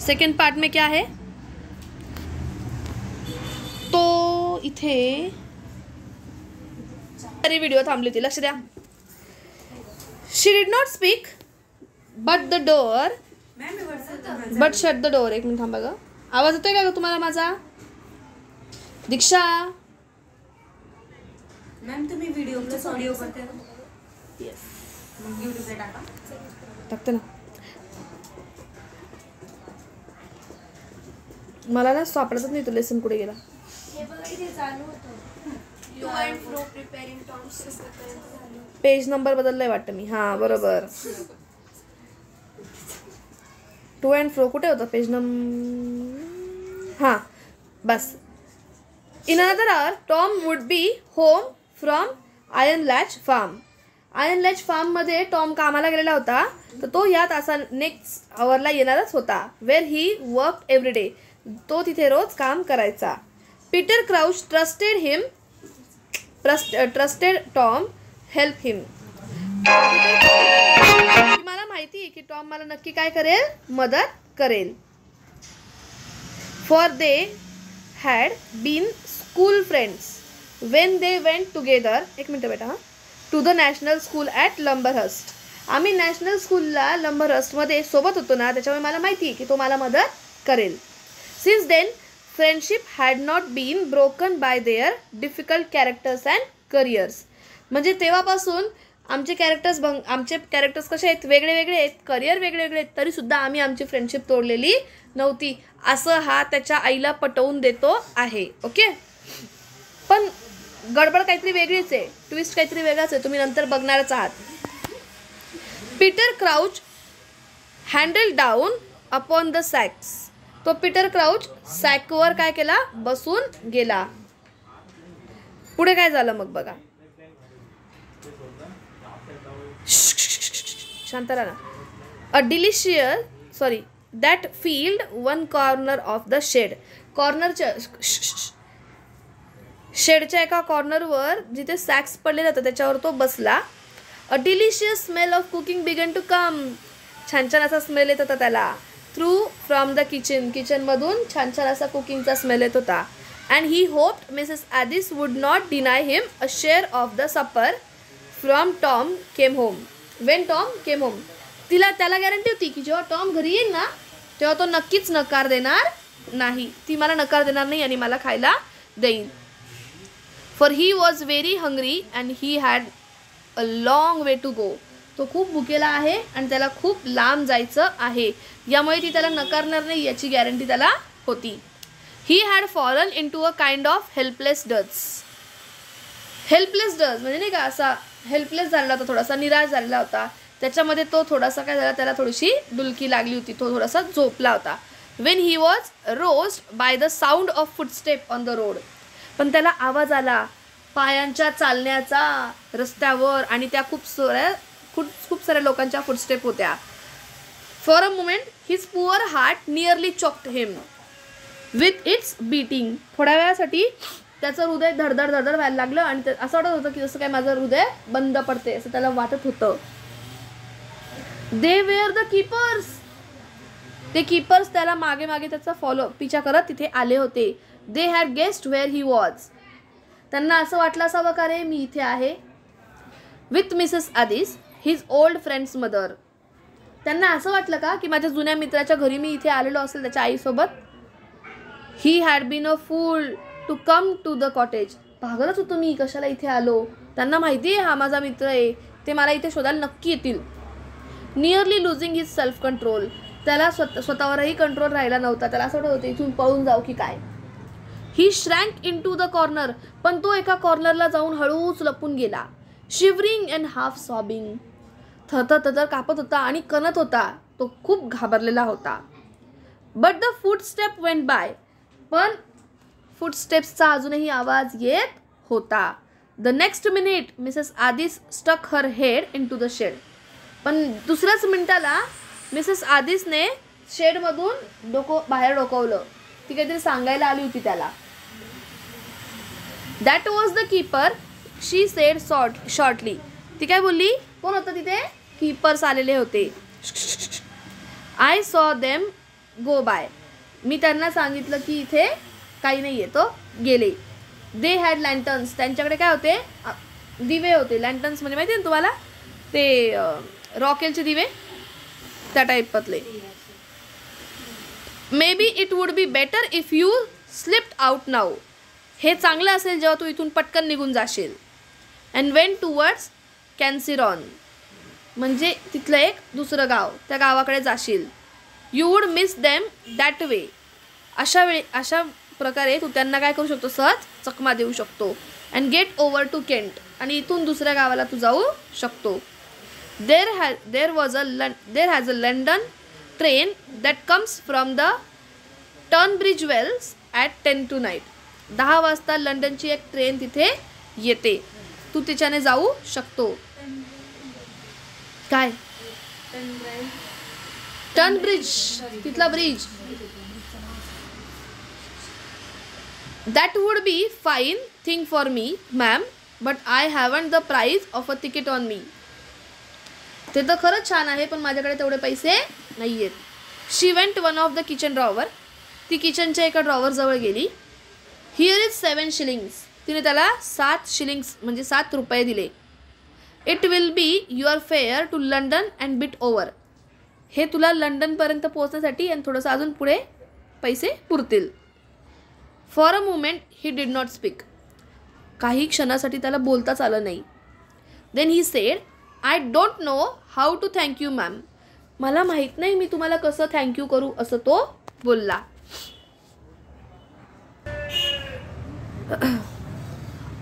Second part में क्या है, तो इथे अरे व्हिडिओ थांबली होती, लक्ष द्या. She did not speak but shut the door. एक मिनिट थांबा ग. आवाज येतोय का ग तुम्हाला माझा? दीक्षा मॅम तुम्ही व्हिडिओ करते. येस मग यूट्यूबला टाका. टाकते ना. मला ना सापडतच नाही तो लेसन कुठे गेला. पेज नंबर बदललाय वाटतं मी. हां बरोबर. टू अँड फ्रो कुठे होता पेज नंबर? हां बस. In another hour Tom would be home from Iron Latch Farm. Iron Latch फार्ममध्ये टॉम कामाला गेलेला होता, तर तो या तासा नेक्स्ट आवरला येणारच होता. Where he work every day. तो तिथे रोज काम करायचा. Peter Crouch trusted Tom help him. मला माहिती आहे की टॉम मला नक्की काय करेल, मदत करेल. For they had been school friends when they went together. एक मिनटं बेटा. हां to the national school at Lamberhurst. आम्ही नॅशनल स्कूलला लंबरहस्टमध्ये सोबत होतो ना, त्याच्यामुळे मला माहिती आहे की तो मला मदत करेल. Since then friendship had not been broken by their difficult characters and careers. म्हणजे तेव्हापासून आमचे कॅरेक्टर्स कसे आहेत, वेगळे वेगळे आहेत, करिअर वेगळे वेगळे आहेत, तरीसुद्धा आम्ही आमची फ्रेंडशिप तोडलेली नव्हती, असं हा त्याच्या आईला पटवून देतो आहे. ओके. पण गडबड काहीतरी वेगळीच आहे, ट्विस्ट काहीतरी वेगळाच आहे, तुम्ही नंतर बघणारच आहात. Peter Crouch huddled down upon the sacks. तो पीटर क्राउच सॅकवर काय केला, बसून गेला. पुढे काय झालं मग बघा. शांत राहा ना. A delicious that field one corner of the shed. कॉर्नरच्या शेडच्या एका कॉर्नरवर जिथे सॅक्स पडले जातं त्याच्यावर तो बसला. A delicious smell of cooking began to come. छान छान असा स्मेल येत होता त्याला. थ्रू फ्रॉम द किचनमधून छान छान असा कुकिंगचा स्मेल येत होता. And he hoped Mrs Addis would not deny him a share of the supper from Tom came home. When Tom came home. त्याला गॅरंटी होती की जेव्हा टॉम घरी येईल ना, तेव्हा तो नक्कीच नकार देणार नाही. ती मला नकार देणार नाही आणि मला खायला देईल. For he was very hungry and he had a long way to go. तो खूप भुकेला आहे आणि त्याला खूप लांब जायचं आहे, यामुळे ती त्याला नकारणार नाही याची गॅरंटी त्याला होती. He had fallen into a kind of helpless doze. Helpless doze म्हणजे नाही का, असा हेल्पलेस झालेला होता, थोडासा निराश झालेला होता. त्याच्यामध्ये तो थोडासा काय झाला, त्याला थोडीशी डुलकी लागली होती, तो थोडासा झोपला होता. When he was roused by the sound of footstep on the road. पण त्याला आवाज आला पायांच्या चालण्याचा रस्त्यावर, आणि त्या खूप साऱ्या लोकांच्या फुटस्टेप होत्या. For a moment his poor heart nearly choked him with its beating. थोड्या वेळासाठी त्याचं हृदय धडधड व्हायला लागलं आणि असं वाटत होतं की जसं काय माझं हृदय बंद पडते, असं त्याला वाटत होतं. They were the keepers. ते कीपर्स त्याला मागे मागे त्याचा पिछा करत तिथे आले होते. They had guessed where he was. त्यांना असं वाटलं असावं का रे मी इथे आहे. With Mrs Addis his old friend's mother. त्यांना असं वाटलं का की माझ्या जुन्या मित्राच्या घरी मी इथे आलेलो असेल त्याच्या आईसोबत. He had been a fool to come to the cottage. पागलच होतो मी, कशाला इथे आलो. त्यांना माहिती आहे हा माझा मित्र आहे, ते मला इथे शोधायला नक्की येतील. Nearly losing his self control. त्याला स्वतःवरही कंट्रोल राहिला नव्हता. त्याला असं वाटत होतं इथून पळून जाऊ की काय. ही श्रँक इन टू द कॉर्नर. पण तो एका कॉर्नरला जाऊन हळूच लपून गेला. Shivering and half sobbing. थरथर कापत होता आणि कणत होता. तो खूप घाबरलेला होता. But the footstep went by. पण फुटस्टेप्सचा अजूनही आवाज येत होता. The next minute Mrs Addis stuck her head into the shed. पण दुसऱ्याच मिनिटाला मिसेस ॲडिसने शेडमधून बाहेर डोकवलं. ती काहीतरी सांगायला आली होती त्याला. That was the keeper she sed shortly. ती काय बोलली, कोण होतं तिथे, कीपर्स आलेले होते. I saw them go bye. मी त्यांना सांगितलं की इथे काही नाही आहे, तो गेले. दे हॅड लँटर्न्स, त्यांच्याकडे काय होते, दिवे होते. लँटर्न्स म्हणजे माहिती आहे ना तुम्हाला, ते रॉकेलचे दिवे त्या टाईपमधले. Maybe it would be better if you slipped out now, हे चांगलं असेल जेव्हा तू इथून पटकन निघून जाशील. अँड वेंट टुवर्ड्स कॅन्सिरॉन, म्हणजे तिथलं एक दुसरं गाव, त्या गावाकडे जाशील. You would miss them that way, अशा प्रकारे तू त्यांना काय करू शकतो, सहज चकमा देऊ शकतो. And get over to Kent, आणि इथून दुसऱ्या गावाला तू जाऊ शकतो. There has a London train that comes from the Tunbridge Wells at 10 to night. 10 वाजता लंडनची एक ट्रेन तिथे येते, तू तिच्याने जाऊ शकतो. काय टर्नब्रिज, तिथला bridge. That would be fine thing for me ma'am, but I haven't the price of a ticket on me. ते तर खरंच छान आहे, पण माझ्याकडे तेवढे पैसे नाही आहेत. She went one of the kitchen drawer, ती किचनच्या एका ड्रॉवरजवळ गेली. हिअर इज 7 shillings, तिने त्याला 7 shillings म्हणजे 7 रुपये दिले. It will be your fare to London and bit over, हे तुला लंडनपर्यंत पोहोचण्यासाठी आणि थोडंसं अजून पुढे पैसे पुरतील. For a moment he did not speak, काही क्षणासाठी त्याला बोलताच आलं नाही. Then he said, I don't know how to thank you ma'am, मला माहीत नाही मी तुम्हाला कसं थँक्यू करू, असं तो बोलला.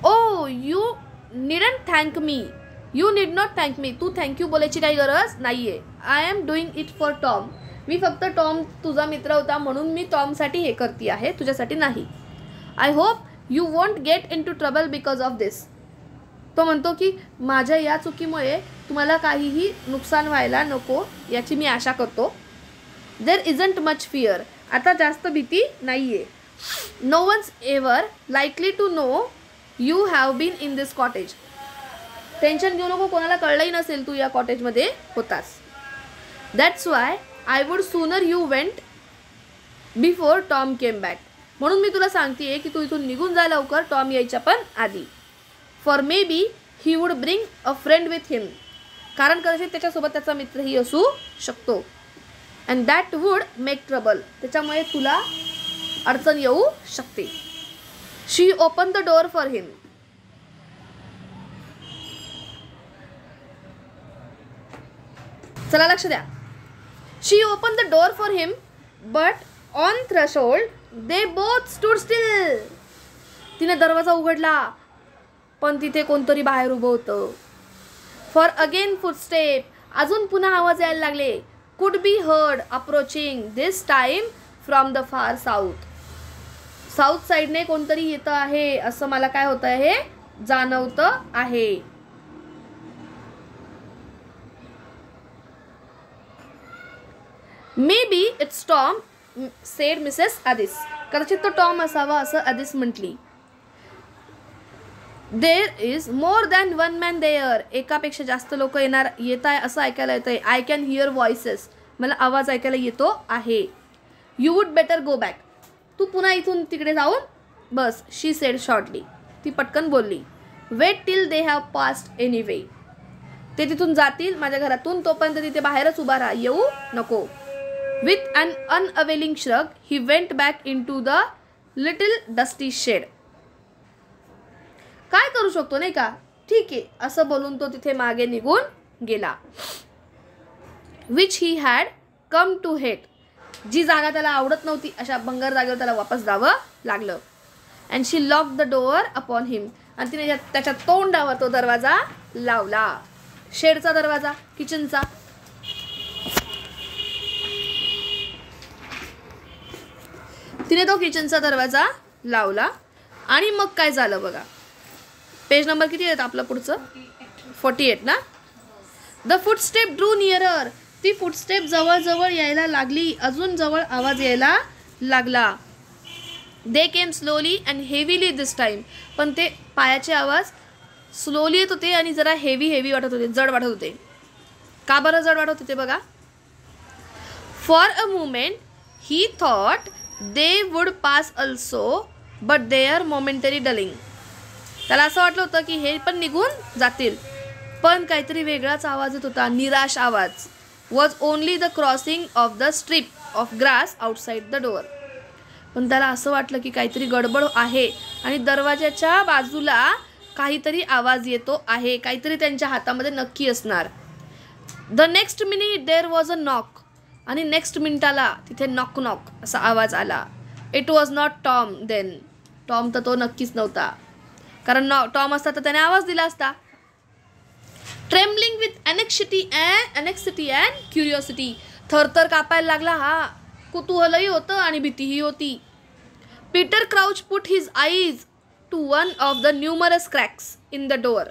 Oh you needn't thank me, you need not thank me, तू थँक्यू बोलायची काही गरज नाही आहे. I am doing it for Tom, मी फक्त टॉम तुझा मित्र होता म्हणून मी टॉमसाठी हे करते आहे, तुझ्यासाठी नाही. I hope you won't get into trouble because of this, तो म्हणतो की माझ्या या चुकीमुळे तुम्हाला काहीही नुकसान व्हायला नको याची मी आशा करतो. देर इजंट मच फिअर, आता जास्त भीती नाही आहे. No one's ever likely to know you have been in this cottage, tension घेऊ नको, कोणाला कळलंही नसेल तू या कॉटेजमध्ये होतास. That's why I would sooner you went before Tom came back, म्हणून मी तुला सांगते आहे की तू इथून निघून जा लवकर, टॉम यायच्या पण आधी. For maybe he would bring a friend with him, कारण कदाचित त्याच्यासोबत त्याचा मित्रही असू शकतो. And that would make trouble, त्याच्यामुळे तुला अडचण येऊ शकते. She open the door for him, चला लक्ष द्या. She open the door for him but on threshold they both stood still, तिने दरवाजा उघडला पण तिथे कोणतरी बाहेर उभं होतं. फॉर अगेन फुटस्टेप, अजून पुन्हा आवाज यायला लागले. Could be heard approaching, this time from the far south, south साईडने कोणतरी येतं आहे असं मला काय होतं आहे, जाणवतं आहे. Maybe it's Tom said Mrs Addis, कदाचित तो टॉम असावा असं ॲडिस म्हटली. There is more than one man there, एकापेक्षा जास्त लोक येत आहे असं ऐकायला येतं आहे. आय कॅन हिअर व्हॉइसेस, मला आवाज ऐकायला येतो आहे. You would better go back, तू पुन्हा इथून तिकडे जाऊन बस. शी सेड शॉर्टली, ती पटकन बोलली. Wait till they have passed anyway, ते तिथून जातील माझ्या घरातून, तोपर्यंत तिथे बाहेरच उभा राहा, येऊ नको. With an unavailing shrug he went back into the little dusty shed, काय करू शकतो नाही का, ठीक आहे असं बोलून तो तिथे मागे निघून गेला. Which he had come to hate, जी जागा त्याला आवडत नव्हती अशा बंगर जागेवर त्याला वापस जावं लागलं. And she lock the door upon him, आणि तिने त्याच्या तोंडावर तो दरवाजा लावला, शेडचा दरवाजा, किचनचा. तिने तो किचनचा दरवाजा लावला. आणि मग काय झालं बघा, पेज नंबर किती आहेत आपलं पुढचं, 48 ना. द फुटस्टेप ड्रू नियरर, ती फुटस्टेप जवळ यायला लागली, अजून जवळ आवाज यायला लागला. They came slowly and heavily this time, पण ते पायाचे आवाज स्लोली येत होते आणि जरा हेवी वाटत होते, जड वाटत होते. का बरं जड वाटत होते बघा. For a moment he thought they would pass also but there momentary dulling. त्याला असं वाटलं होतं की हे पण निघून जातील, पण काहीतरी वेगळाच आवाज येत होता, निराश आवाज. Was only the crossing of the strip of grass outside the door. पण त्याला असं वाटलं की काहीतरी गडबड आहे आणि दरवाजाच्या बाजूला काहीतरी आवाज येतो आहे, काहीतरी त्यांच्या हातामध्ये नक्की असणार. The next minute there was a knock. आणि नेक्स्ट मिनिटाला तिथे नॉक नॉक असा आवाज आला. It was not Tom then. Tom तर तो नक्कीच नव्हता, कारण टॉम असता तर त्याने आवाज दिला असता. Trembling with anxiety and curiosity. थरथर कापायला लागला हा. कुतूहलही होतं आणि भीतीही होती. Peter Crouch put his eyes to one of the numerous cracks in the door.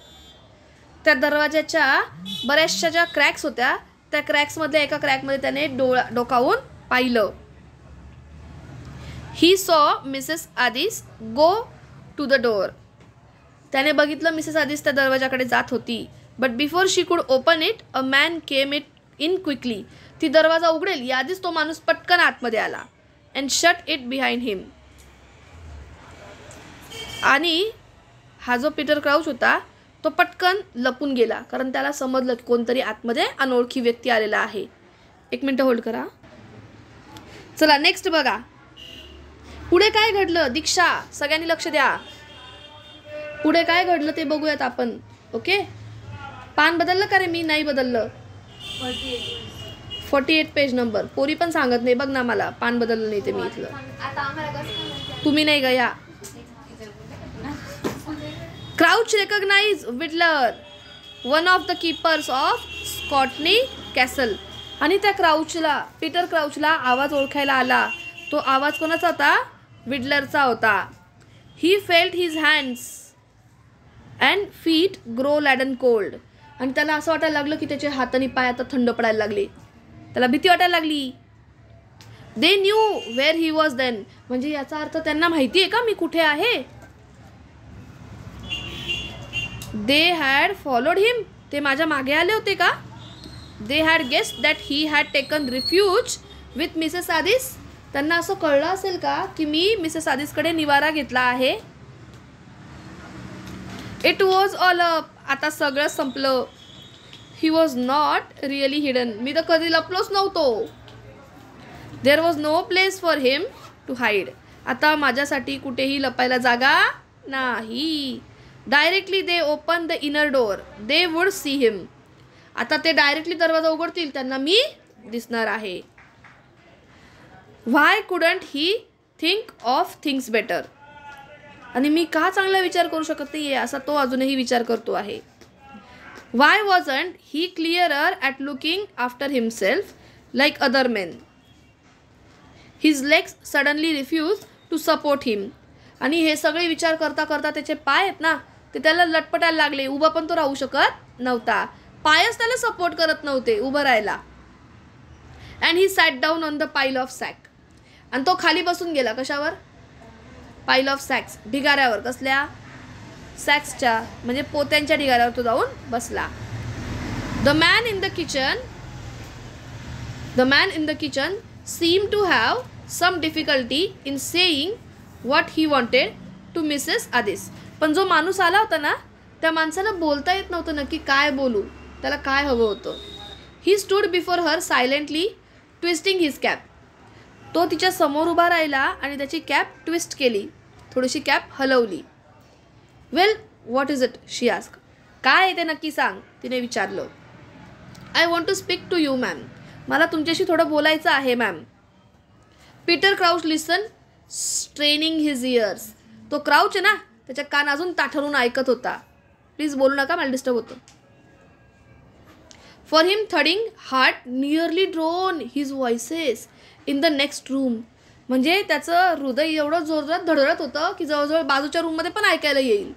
त्या दरवाजाच्या बऱ्याचशा ज्या क्रॅक्स होत्या त्या क्रॅक्समधल्या एका क्रॅकमध्ये त्याने डोकावून पाहिलं. He saw Mrs Addis go to the door. त्याने बघितलं मिसेस आदिस त्या दरवाजाकडे जात होती. बट बिफोर शी कुड open it a man came it in quickly. ती दरवाजा उघडेल याआधीच तो माणूस पटकन आतमध्ये आला. अँड शट इट बिहाइंड हिम. आणि हा जो पीटर क्राउच होता तो पटकन लपून गेला, कारण त्याला समजलं की कोणतरी आतमध्ये अनोळखी व्यक्ती आलेला आहे. 1 मिनिट होल्ड करा. चला नेक्स्ट बघा पुढे काय घडलं. दीक्षा सगळ्यांनी लक्ष द्या. पुढे काय घडलं ते बघूयात आपण. ओके, पान बदललं का रे? मी नाही बदललं. 48 पेज नंबर. पोरी पण सांगत नाही बघ ना मला, पान बदललं नाही ते मी इथलं. तुम्ही नाही ग या. Crouch recognise Widdler, one of the keepers of Scotney Castle. आणि त्या पीटर क्राउचला आवाज ओळखायला आला. तो आवाज कोणाचा होता? विडलरचा होता. He felt his hands and feet grow laden cold. आणि त्याला असं वाटायला लागलं की त्याचे हात आणि पाय आता थंड पडायला लागले. त्याला भीती वाटायला लागली. They knew where he was then. म्हणजे याचा अर्थ त्यांना माहिती आहे का मी कुठे आहे? They had followed him. ते माझ्या मागे आले होते का? They had guessed that he had taken refuge with Mrs Addis. त्यांना असं कळलं असेल का की मी मिसेस आदिसकडे निवारा घेतला आहे. It was all up. आता सगळं संपलं. He was not really hidden. मी तर कधी लपलोच नव्हतो. There was no place for him to hide. आता माझ्यासाठी कुठेही लपायला जागा नाही. Directly they open the inner door they would see him. आता ते डायरेक्टली दरवाजा उघडतील, त्यांना मी दिसणार आहे. Why couldn't he think of things better. आणि मी का चांगला विचार करू शकत नाही असा तो अजूनही विचार करतो आहे. Why wasn't he clearer at looking after himself like other men. His legs suddenly refuse to support him. आणि हे सगळे विचार करता करता त्याचे पाय आहेत ना ते त्याला लटपटायला लागले. उभा पण तो राहू शकत नव्हता. पायच त्याला सपोर्ट करत नव्हते उभं राहायला. And he sat down on the pile of sack. आणि तो खाली बसून गेला. कशावर? पाईल ऑफ सॅक्स. ढिगाऱ्यावर. कसल्या? सॅक्सच्या, म्हणजे पोत्यांच्या ढिगाऱ्यावर तो जाऊन बसला. The man in the kitchen seem to have some difficulty in saying what he wanted to Mrs Addis. पण जो माणूस आला होता ना त्या माणसाला बोलता येत नव्हतं नक्की काय बोलू, त्याला काय हवं होतं. He stood before her silently twisting his cap. तो तिच्या समोर उभा राहिला आणि त्याची कॅप ट्विस्ट केली, थोडीशी कॅप हलवली. Well what is it she ask. काय आहे ते नक्की सांग तिने विचारलं. I want to speak to you ma'am. मला तुमच्याशी थोडं बोलायचं आहे ma'am. Peter Crouch listen straining his ears. तो क्राउच आहे ना त्याच्या कान अजून ताठरून ऐकत होता. प्लीज बोलू नका, मला डिस्टर्ब होतं. For him thudding heart nearly drown his voices in the next room. म्हणजे त्याचं हृदय एवढं जोरदार धडधडत होतं की जवळजवळ बाजूच्या रूममध्ये पण ऐकायला येईल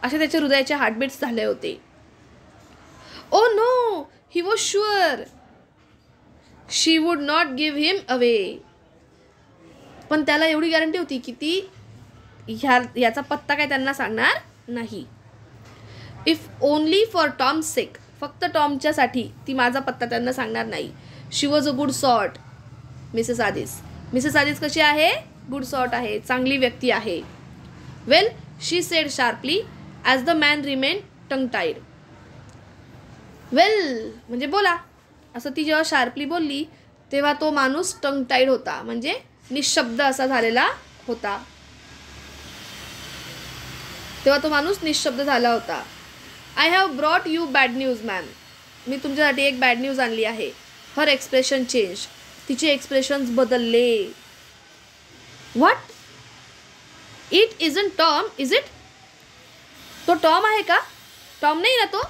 असे त्याचे हृदयाचे हार्टबीट्स झाले होते. Oh no, he was sure she would not give him away. पण त्याला एवढी गॅरंटी होती की ती याचा पत्ता काय त्यांना सांगणार नाही. If only for Tom's sake. फक्त टॉमच्यासाठी ती माझा पत्ता त्यांना सांगणार नाही. She was a good sort. Mrs Addis. Mrs Addis कशी आहे? गुड सॉर्ट आहे, चांगली व्यक्ती आहे. Well she said sharply as the man remain tongue tied. Well म्हणजे बोला, असं ती जेव्हा शार्पली बोलली तेव्हा तो माणूस टंग टाईड होता, म्हणजे निशब्द असा झालेला होता. तेव्हा तो माणूस निशब्द झाला होता. I have brought you bad news ma'am. मी तुमच्यासाठी एक बॅड न्यूज आणली आहे. Her expression change. तिचे एक्सप्रेशन्स बदलले. What? It isn't Tom is it? तो टॉम आहे का? टॉम नाही ना तो?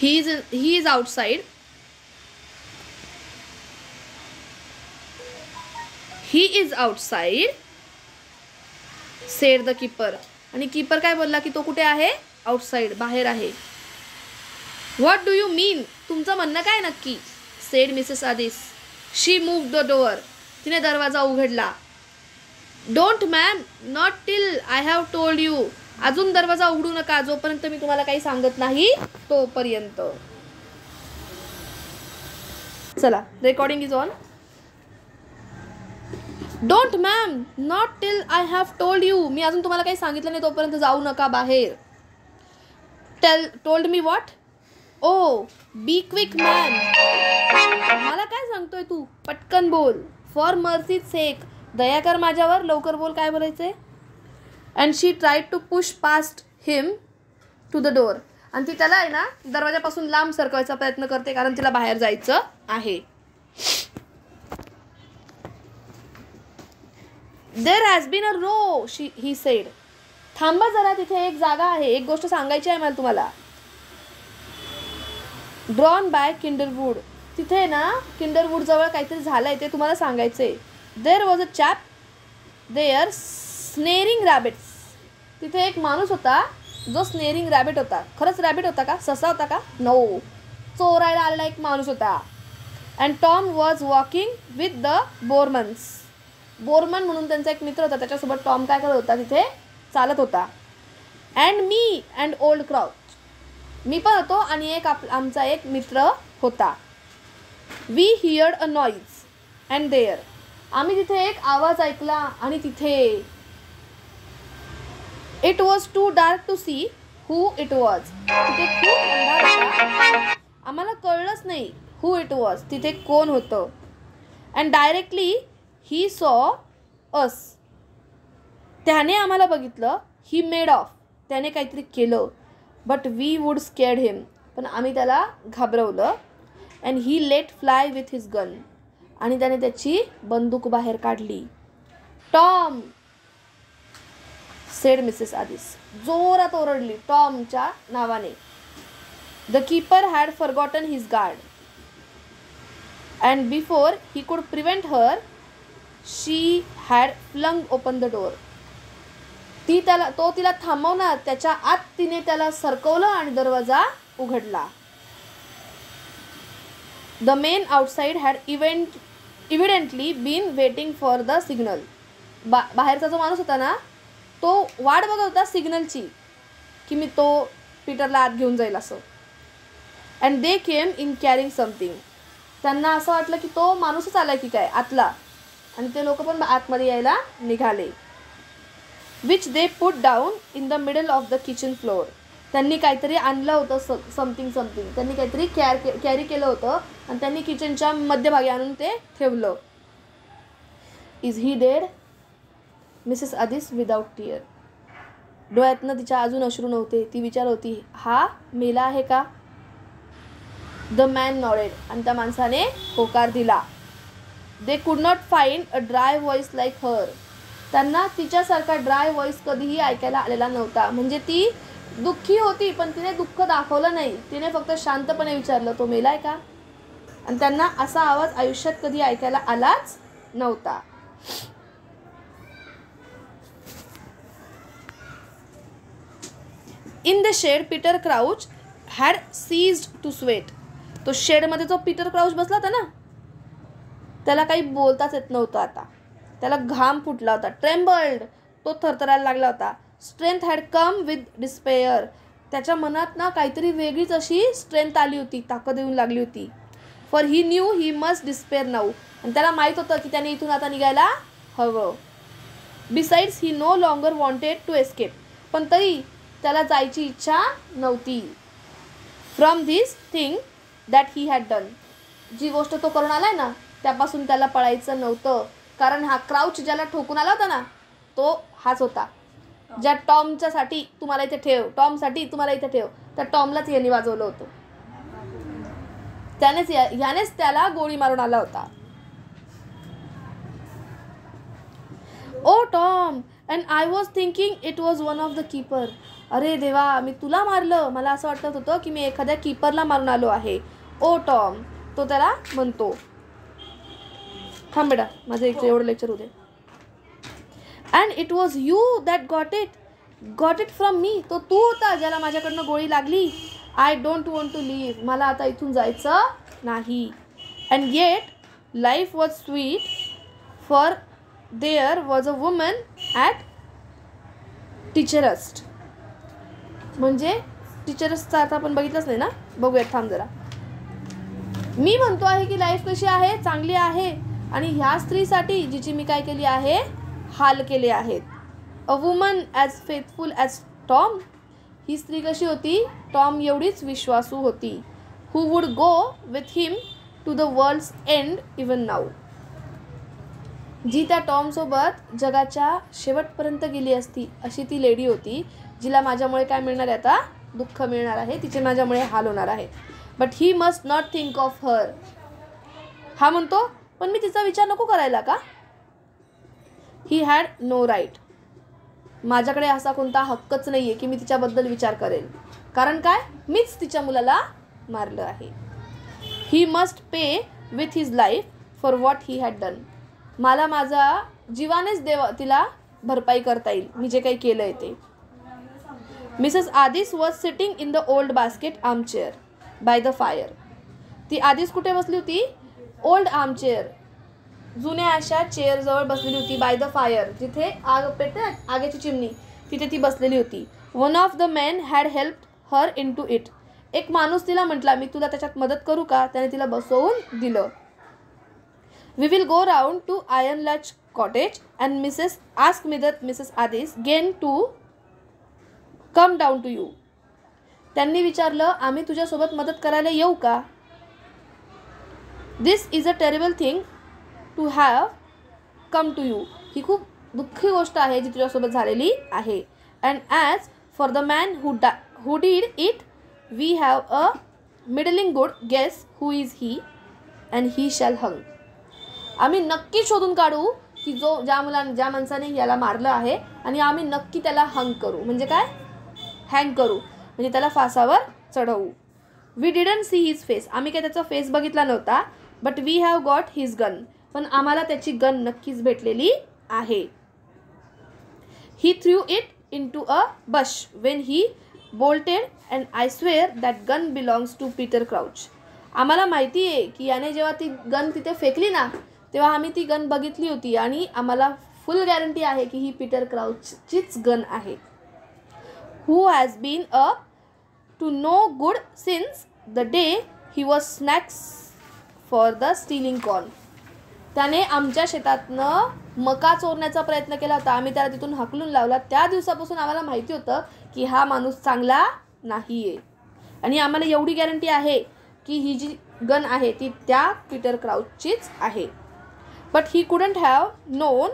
He is outside. He is outside said the keeper. आणि कीपर काय बोलला की तो कुठे आहे? आउटसाइड, बाहेर आहे. What do you mean? तुमचं म्हणणं काय नक्की? Said Mrs Addis. She moved the door. तिने दरवाजा उघडला. Don't ma'am, not till I have told you. अजून दरवाजा उघडू नका जोपर्यंत मी तुम्हाला काही सांगत नाही तोपर्यंत. चला, recording is on. Don't ma'am, not till I have told you. मी अजून तुम्हाला काही सांगितलं नाही तोपर्यंत जाऊ नका बाहेर. Told me what? Oh be quick man. मला काय सांगतोय तू? पटकन बोल. फॉर मर्सी सेक, दया कर माझ्यावर, लवकर बोल काय बोलायचंय. And she tried to push past him to the door. आणि ती त्याला आहे ना दरवाजापासून लांब सरकवायचा प्रयत्न करते कारण तिला बाहेर जायचं आहे. There has been a row he said. थांबा जरा, तिथे एक जागा आहे, एक गोष्ट सांगायची आहे मला तुम्हाला. Drawn by Kinderwood. तिथे ना किंडरवूड जवळ काहीतरी झालंय ते तुम्हाला सांगायचंय. There was a chap there snaring rabbits. तिथे एक माणूस होता जो स्नेरिंग रॅबिट होता. खरंच रॅबिट होता का? ससा होता का? नो, चोरायला आलेला एक माणूस होता. And Tom was walking with the Bormans. Borman म्हणून त्यांचा एक मित्र होता, त्याच्यासोबत टॉम काय करत होता? तिथे चालत होता. And me and old Crouch. मी पण होतो आणि एक आमचा एक मित्र होता. We heard a noise and there. आम्ही तिथे एक आवाज ऐकला आणि तिथे. It was too dark to see who it was. तिथे खूप अंधार होता, आम्हाला कळलंच नाही हू इट वॉज, तिथे कोण होतं. अँड डायरेक्टली ही सॉ अस. त्याने आम्हाला बघितलं. He made off. त्याने काहीतरी केलं. But we would scared him. पण आम्ही त्याला घाबरवलं. And he let fly with his gun. आणि त्याने त्याची बंदूक बाहेर काढली. Tom said Mrs Addis. जोरात ओरडली टॉमच्या नावाने. The keeper had forgotten his guard. And before he could prevent her she had flung open the door. तो तिला थांबवणार त्याच्या आत तिने त्याला सरकवलं आणि दरवाजा उघडला. The men outside had evidently been waiting for the signal. बाहेरचा जो माणूस होता ना तो वाट बघत होता सिग्नलची की मी तो पीटरला आत घेऊन जाईल असं. And they came in carrying something. त्यांना असं वाटलं की तो माणूसच आला की काय आतला, आणि ते लोक पण आतमध्ये यायला निघाले. Which they put down in the middle of the kitchen floor. त्यांनी काहीतरी आणलं होतं समथिंग. त्यांनी काहीतरी कॅरी केलं होतं आणि त्यांनी किचनच्या मध्यभागी आणून ते ठेवलं. Is he dead? Mrs Addis without tear. डोळ्यातनं तिच्या अजून अश्रू नव्हते. ती विचार होती हा मेला आहे का? The man nodded. आणि त्या माणसाने होकार दिला. They could not find a dry voice like हर. त्यांना तिच्यासारखा ड्राय व्हॉइस कधीही ऐकायला आलेला नव्हता. म्हणजे ती दुःखी होती पण तिने दुःख दाखवलं नाही. तिने फक्त शांतपणे विचारलं तो मेलाय का? आणि त्यांना असा आवाज आयुष्यात कधी ऐकायला आलाच नव्हता. In the shed Peter Crouch had ceased to sweat. तो शेडमध्ये जो पीटर क्राउच बसला होता ना त्याला काही बोलताच येत नव्हतं आता. त्याला घाम फुटला होता. ट्रेम्बल्ड. तो थरथरायला लागला होता. Strength had come with despair. त्याच्या मनात ना काहीतरी वेगळीच अशी स्ट्रेंथ आली होती, ताकद येऊन लागली होती. For he knew he must despair now. आणि त्याला माहीत होतं की त्याने इथून आता निघायला हवं. Besides he no longer wanted to escape. पण तरी त्याला जायची इच्छा नव्हती. From this thing that he had done. जी गोष्ट तो करून आलाय ना त्यापासून त्याला पळायचं नव्हतं. कारण हा क्राउच ज्याला ठोकून आला होता ना तो हाच होता. ज्या टॉमच्यासाठी तुम्हाला इथे ठेव, टॉमसाठी तुम्हाला इथे ठेव, त्या टॉमलाच यांनी वाजवलं होतं. ह्यानेच त्याला गोळी मारून आला होता. Oh Tom, and I was thinking it was one of the keeper. अरे देवा, मी तुला मारलं. मला असं वाटत होतं की मी एखाद्या कीपरला मारून आलो आहे. ओ टॉम, तो त्याला म्हणतो. थांब बेटा, माझं एवढं लेक्चर होते. And it was you that got it from me. तो तू होता ज्याला माझ्याकडनं गोळी लागली. I don't want to leave. मला आता इथून जायचं नाही. And yet life was sweet for there was a woman at टीचरस्ट. म्हणजे टीचरसचा अर्थ आपण बघितलंच नाही ना. बघूयात, थांब जरा. मी म्हणतो आहे की लाईफ कशी आहे, चांगली आहे. आणि ह्या स्त्रीसाठी जिची मी काय केली आहे, हाल केले आहेत. A woman as faithful as Tom. ही स्त्री कशी होती, टॉम एवढीच विश्वासू होती. Who would go with him to the world's end even now. जी त्या टॉमसोबत जगाच्या शेवटपर्यंत गेली असती अशी ती लेडी होती. जिला माझ्यामुळे काय मिळणार आहे आता, दुःख मिळणार आहे. तिचे माझ्यामुळे हाल होणार आहे. But he must not think of her. हा म्हणतो पण मी तिचा विचार नको करायला का. He had no right. माझ्याकडे असा कोणता हक्कच नाही आहे की मी तिच्याबद्दल विचार करेल. कारण काय, मीच तिच्या मुलाला मारलं आहे. He must pay with his life for what he had done. मला माझा जीवानेच तिला भरपाई करता येईल मी जे काही केलं आहे ते. Mrs Addis was sitting in the old basket armchair by the fire. ती आदिस कुठे बसली होती, ओल्ड आर्मचेअर, जुन्या अशा चेअरजवळ बसलेली होती. बाय द फायर, जिथे आग पेटते, आगीची चिमणी, तिथे ती बसलेली होती. One of the men had help her into it. एक माणूस तिला म्हटला मी तुला त्याच्यात मदत करू का. त्याने तिला बसवून दिलं. We will go round to Iron Latch Cottage and Mrs ask me that Mrs Addis Gain to come down to you. त्यांनी विचारलं आम्ही तुझ्यासोबत मदत करायला येऊ का. This is a terrible thing to have come to you. ही खूप दुःखी गोष्ट आहे जी तुझ्यासोबत झालेली आहे. And as for the man who did it we have a middling good guess who is he and he shall हंग. आम्ही नक्की शोधून काढू की ज्या माणसाने याला मारलं आहे आणि आम्ही नक्की त्याला हंग करू. म्हणजे काय, हँग करू, म्हणजे त्याला फासावर चढवू. We didn't see his face. आम्ही काय त्याचा फेस बघितला नव्हता. But we have got his gun. पण आम्हाला त्याची गन नक्कीच भेटलेली आहे. He threw it into a bush when he bolted and I swear that gun belongs to Peter Crouch. आम्हाला माहिती आहे की याने जेव्हा ती गन तिथे फेकली ना तेव्हा आम्ही ती गन बघितली होती आणि आम्हाला फुल गॅरंटी आहे की ही पीटर क्राउचचीच गन आहे. Who has been a to no good since the day he was snacks for the stealing corn. त्याने आमच्या शेतातनं मका चोरण्याचा प्रयत्न केला होता. आम्ही त्याला तिथून हाकलून लावला. त्या दिवसापासून आम्हाला माहिती होतं की हा माणूस चांगला नाही आहे. आणि आम्हाला एवढी गॅरंटी आहे की ही जी गन आहे ती त्या पीटर क्राउचचीच आहे. But he couldn't have known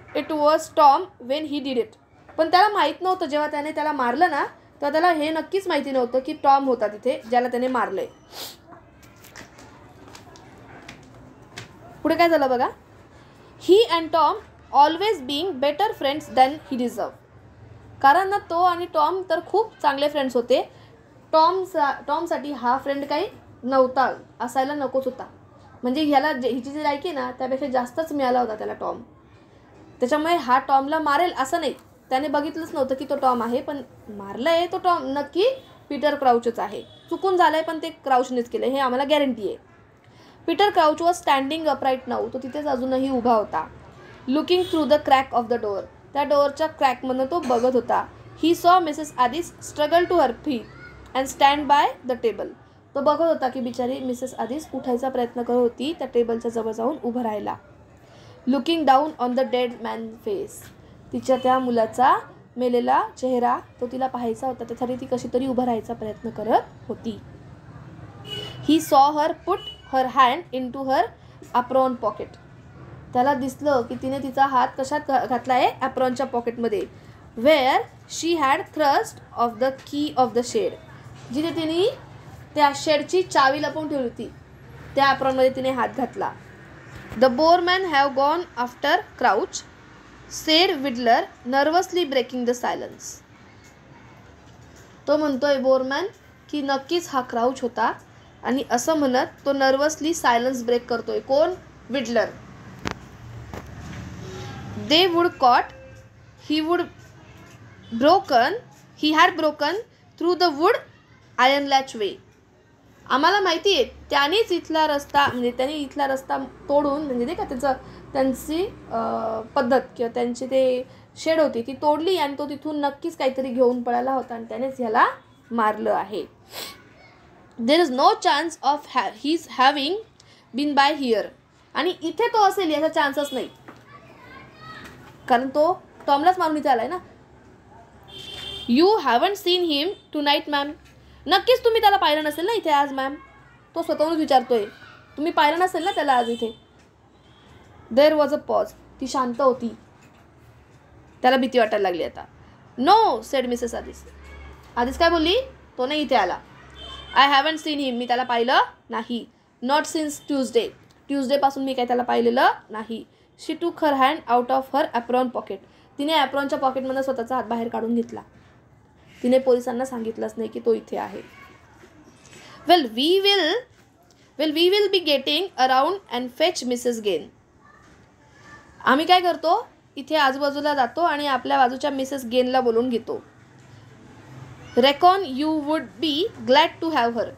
it was Tom when he did it. पण त्याला माहीत नव्हतं जेव्हा त्याने त्याला मारलं ना तेव्हा त्याला हे नक्कीच माहिती नव्हतं की टॉम होता तिथे ज्याला त्याने मारलंय. पुढे काय झालं बघा. He and Tom always being better friends than he deserve. कारण ना तो आणि टॉम तर खूप चांगले फ्रेंड्स होते. टॉमसाठी हा फ्रेंड काही नव्हता, असायला नकोच होता. म्हणजे ह्याला हिची जी लायकी ना त्यापेक्षा जास्तच मिळाला होता त्याला टॉम. त्याच्यामुळे हा टॉमला मारेल असं नाही. त्याने बघितलंच नव्हतं की तो टॉम आहे. पण मारलं आहे तो टॉम नक्की पीटर क्राउचच आहे. चुकून झालं आहे पण ते क्राउचनेच केलं हे आम्हाला गॅरंटी आहे. Peter Crouch was standing upright now. तो तिथेच अजूनही उभा होता. Looking through the crack of the door. त्या डोअरच्या क्रॅकमधनं तो बघत होता. He saw Mrs Addis struggle to her feet and stand by the table. तो बघत होता की बिचारी मिसेस आदिस उठायचा प्रयत्न करत होती त्या टेबलच्या जवळ जाऊन उभं राहायला. Looking down on the dead man face. तिच्या त्या मुलाचा मेलेला चेहरा तो तिला पाहायचा होता, त्यासाठी ती कशी तरी उभं राहायचा प्रयत्न करत होती. He saw her put her hand into her apron pocket. त्याला दिसलं की तिने तिचा हात कशात घातला आहे, ॲप्रॉनच्या पॉकेटमध्ये. Where she had thrust off the key of the shed. जिथे तिने त्या शेडची चावी लपवून ठेवली होती त्या ॲप्रॉनमध्ये तिने हात घातला. The Borman have gone after Crouch, said Widdler nervously breaking the silence. तो म्हणतोय बोरमॅन की नक्कीच हा क्राउच होता, आणि असं म्हणत तो नर्वसली सायलन्स ब्रेक करतोय. कोण? Widdler. They would caught, he had broken through the wood Iron Latch way. आम्हाला माहिती आहे त्यानेच इथला रस्ता, म्हणजे त्याने इथला रस्ता तोडून, म्हणजे नाही का त्यांची पद्धत किंवा त्यांची ते शेड होती ती तोडली आणि तो तिथून नक्कीच काहीतरी घेऊन पळाला होता आणि त्यानेच ह्याला मारलं आहे. There is no chance of his having been by here. आणि इथे तो असेल याचा चान्सच नाही, कारण तो टॉमलाच मारून इथे आलाय ना. You haven't seen him tonight ma'am. नक्कीच तुम्ही त्याला पाहिलं नसेल ना इथे आज मॅम. तो स्वतःहूनच विचारतोय, तुम्ही पाहिलं नसेल ना त्याला आज इथे. There was a pause. ती शांत होती, त्याला भीती वाटायला लागली आता. No said Mrs Addis. Addis काय बोलली? तो नाही इथे आला. I haven't seen him. मी त्याला पाहिलं नाही. Not since Tuesday. ट्यूजडेपासून मी काय त्याला पाहिलेलं नाही. She took her hand out of her apron pocket. तिने ॲप्रॉनच्या पॉकेटमधून स्वतःचा हात बाहेर काढून घेतला. तिने पोलिसांना सांगितलंच नाही की तो इथे आहे. Well we will be getting around and fetch Mrs Gain. आम्ही काय करतो, इथे आजूबाजूला जातो आणि आपल्या बाजूच्या मिसेस गेनला बोलून घेतो. Reckon you would be glad to have her.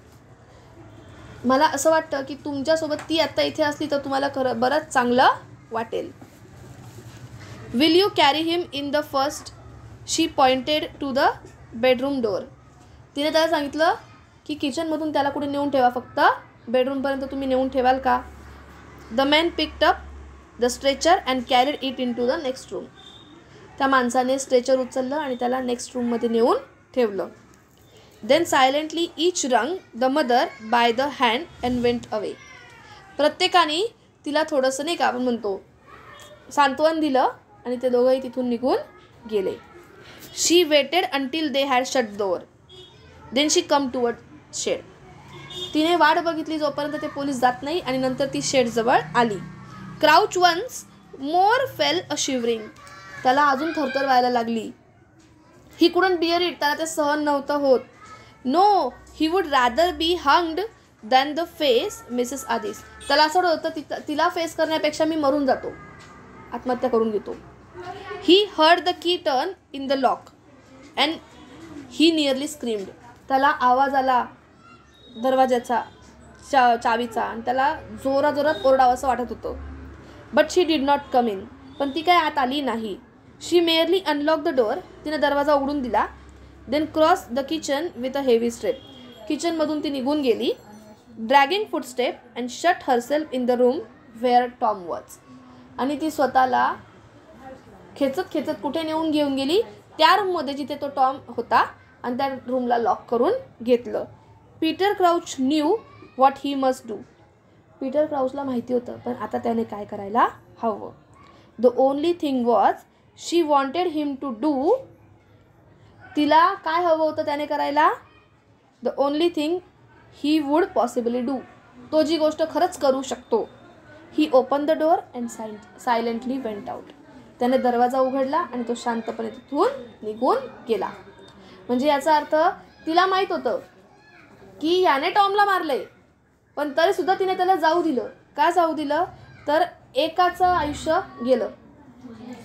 मला असं वाटतं की तुमच्यासोबत ती आत्ता इथे असली तर तुम्हाला खरं बरंच चांगलं वाटेल. Will you carry him in the first. She pointed to the bedroom door. तिने त्याला सांगितलं की किचनमधून त्याला कुठे नेऊन ठेवा, फक्त बेडरूमपर्यंत तुम्ही नेऊन ठेवाल का. The man picked up the stretcher and carried it into the next room. त्या माणसाने स्ट्रेचर उचललं आणि त्याला नेक्स्ट रूममध्ये नेऊन ठेवलं. देन सायलेंटली ईच रंग the mother by the hand and went away. प्रत्येकाने तिला थोडंसं नाही का आपण म्हणतो सांत्वन दिलं आणि ते दोघंही तिथून निघून गेले. She waited until they had shut the door. Then she come toward shed. तिने वाट बघितली जोपर्यंत ते पोलीस जात नाही आणि नंतर ती शेडजवळ आली. Crouch once more fell a shivering. त्याला अजून थरथर व्हायला लागली. He couldn't bear it. त्याला ते सहन नव्हतं होत. No he would rather be hanged than the face Mrs Addis. त्याला असं होतं तिला फेस करण्यापेक्षा मी मरून जातो, आत्महत्या करून घेतो. He heard the key turn in the lock and he nearly screamed. त्याला आवाज आला दरवाजाचा चावीचा आणि त्याला जोराजोरात ओरडावंसं वाटत होतं. But she did not come in. पण ती काय आत आली नाही. She merely unlock the door. तिने दरवाजा उघडून दिला. Then cross the kitchen with a heavy step. किचनमधून ती निघून गेली. Dragging footstep and shut herself in the room where Tom was. आणि ती स्वतःला खेचत खेचत कुठे नेऊन घेऊन गेली, त्या रूममध्ये जिथे तो टॉम होता, आणि त्या रूमला लॉक करून घेतलं. Peter Crouch knew what he must do. Peter क्राउचला माहिती होतं पण आता त्याने काय करायला हवं. The only thing was she wanted him to do. तिला काय हवं होतं त्याने करायला. The only thing he would possibly do. तो जी गोष्ट खरंच करू शकतो. He open the door and silently went out. त्याने दरवाजा उघडला आणि तो शांतपणे तिथून निघून गेला. म्हणजे याचा अर्थ तिला माहीत होतं की याने टॉमला मारले, पण तरीसुद्धा तिने त्याला जाऊ दिलं. का जाऊ दिलं तर एकाचं आयुष्य गेलं,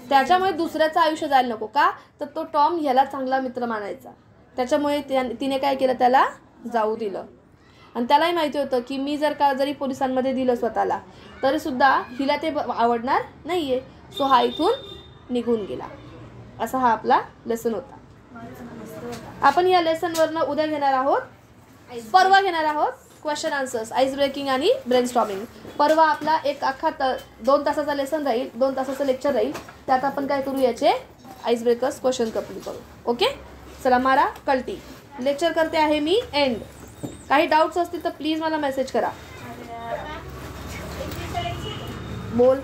त्याच्यामुळे दुसऱ्याचं आयुष्य जायला नको. का तर तो टॉम ह्याला चांगला मित्र मानायचा, त्याच्यामुळे तिने काय केलं, त्याला जाऊ दिलं. आणि त्यालाही माहिती होतं की मी जरी पोलिसांमध्ये दिलं स्वतःला तरीसुद्धा हिला ते आवडणार नाही आहे. सो हा इथून निघून गेला. असा हा आपला लेसन होता. आपण या लेसनवरनं उद्या घेणार आहोत परवा घेणार आहोत क्वेश्चन आन्सर्स, आईस ब्रेकिंग आणि ब्रेनस्टॉर्मिंग. परवा आपला एक अख्खा 2 तासाचा लेसन राहील, 2 तासाचं लेक्चर राहील. त्यात आपण काय करू, याचे आईस ब्रेकर्स क्वेश्चन कंप्लीट करू. ओके, चला मारा कल्टी. लेक्चर करते आहे मी एंड. काही डाऊट्स असतील तर प्लीज मला मेसेज करा. बोल.